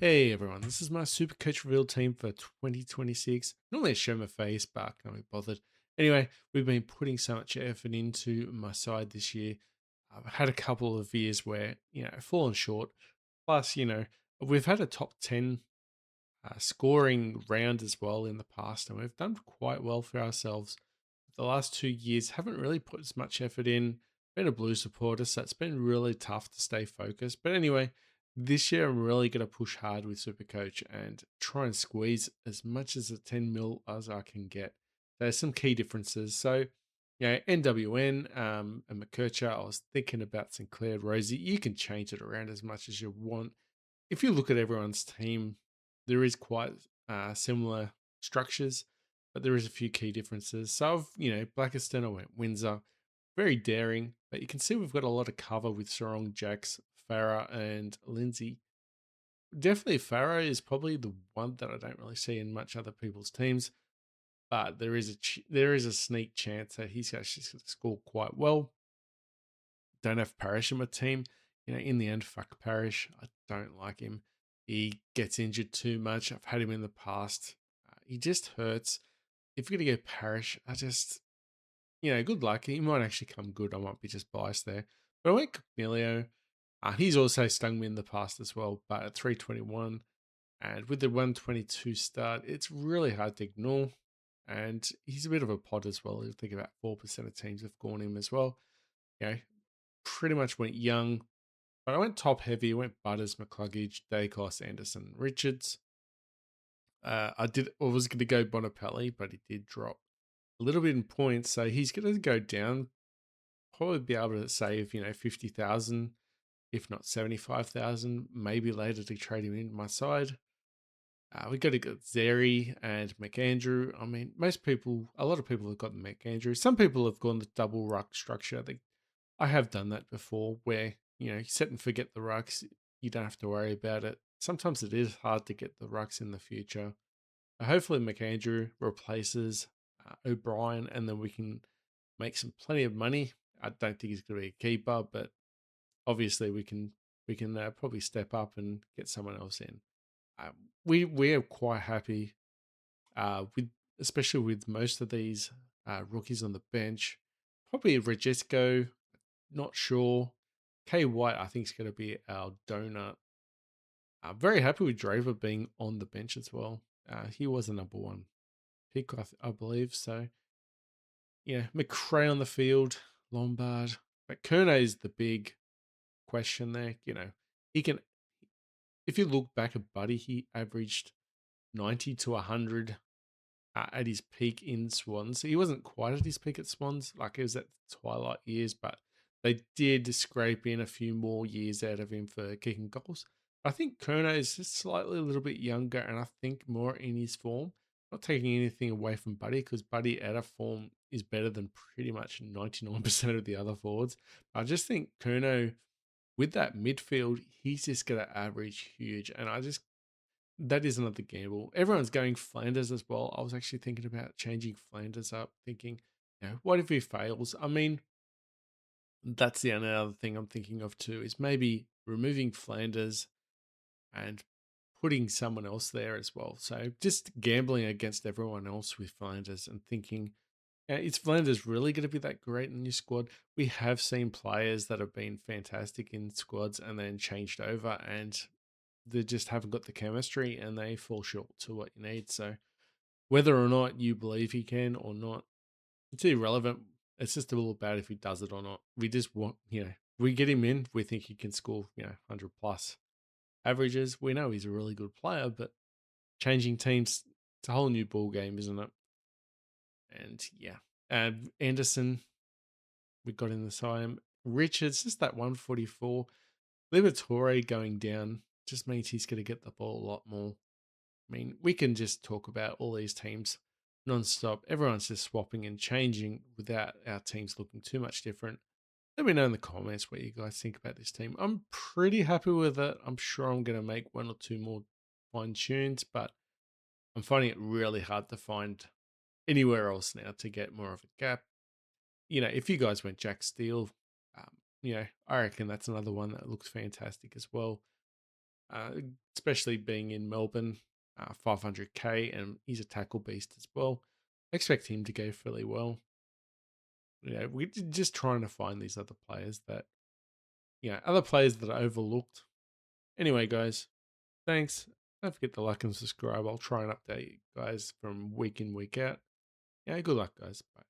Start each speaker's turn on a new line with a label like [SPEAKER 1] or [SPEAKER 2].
[SPEAKER 1] Hey everyone, this is my SuperCoach reveal team for 2026. Normally I show my face, but can't be bothered. Anyway, we've been putting so much effort into my side this year. I've had a couple of years where, fallen short. Plus, we've had a top 10 scoring round as well in the past, and we've done quite well for ourselves. The last 2 years haven't really put as much effort in. Been a blue supporter, so it's been really tough to stay focused. But anyway, this year I'm really going to push hard with Supercoach and try and squeeze as much as a 10 mil as I can get. There's some key differences. So, NWN and McKercher, I was thinking about Sinclair, Rozee. You can change it around as much as you want. If you look at everyone's team, there is quite similar structures, but there is a few key differences. So Blakiston, I went Windsor, very daring, but you can see we've got a lot of cover with Sarong, Jax, Farah, and Lindsay. Definitely Farah is probably the one that I don't really see in much other people's teams, but there is a sneak chance that he's actually going to score quite well. Don't have Parish in my team. In the end, fuck Parish. I don't like him. He gets injured too much. I've had him in the past. He just hurts. If you're going to go Parish, good luck. He might actually come good. I might be just biased there. But I went Coniglio. He's also stung me in the past as well, but at 321 and with the 122 start, it's really hard to ignore. And he's a bit of a pod as well. I think about 4% of teams have gone him as well. Pretty much went young, but I went top heavy. I went Butters, McCluggage, Dacos, Anderson, Richards. I was going to go Bonapelli, but he did drop a little bit in points, so he's going to go down. Probably be able to save 50,000, if not 75,000. Maybe later to trade him into my side. We got to get Zeri and McAndrew. I mean, a lot of people have got McAndrew. Some people have gone the double ruck structure. I have done that before where, you set and forget the rucks. You don't have to worry about it. Sometimes it is hard to get the rucks in the future. Hopefully McAndrew replaces O'Brien and then we can make plenty of money. I don't think he's going to be a keeper, but obviously we can probably step up and get someone else in. We are quite happy especially with most of these rookies on the bench. Probably Regisco, not sure. K White, I think, is going to be our donut. I'm very happy with Draver being on the bench as well. He was the number one pick, I believe. So, yeah, McRae on the field, Lombard. But Curnow is the big question there. He can, if you look back at Buddy, he averaged 90 to 100 at his peak in Swans. He wasn't quite at his peak at Swans, like it was at the twilight years, but they did scrape in a few more years out of him for kicking goals. I think Curnow is just slightly a little bit younger and I think more in his form. Not taking anything away from Buddy because Buddy out of form is better than pretty much 99% of the other forwards. I just think Curnow, with that midfield, he's just going to average huge. And that is another gamble. Everyone's going Flanders as well. I was actually thinking about changing Flanders up, thinking, what if he fails? I mean, that's the other thing I'm thinking of too, is maybe removing Flanders and putting someone else there as well. So just gambling against everyone else with Flanders and thinking, is Flanders really going to be that great in your squad? We have seen players that have been fantastic in squads and then changed over and they just haven't got the chemistry and they fall short to what you need. So whether or not you believe he can or not, it's irrelevant. It's just a little bad if he does it or not. We just want, we get him in, we think he can score, 100 plus averages. We know he's a really good player, but changing teams, it's a whole new ball game, isn't it? And Anderson, we got in the side. Richards, just that 144. Liberatore going down just means he's going to get the ball a lot more. I mean, we can just talk about all these teams non-stop. Everyone's just swapping and changing without our teams looking too much different. Let me know in the comments what you guys think about this team. I'm pretty happy with it. I'm sure I'm going to make one or two more fine tunes, but I'm finding it really hard to find anywhere else now to get more of a gap. If you guys went Jack Steele, I reckon that's another one that looks fantastic as well. uh, especially being in Melbourne, 500k, and he's a tackle beast as well. I expect him to go fairly well. We're just trying to find these other players that, other players that are overlooked. Anyway, guys, thanks. Don't forget to like and subscribe. I'll try and update you guys from week in, week out. Yeah, good luck, guys. Bye.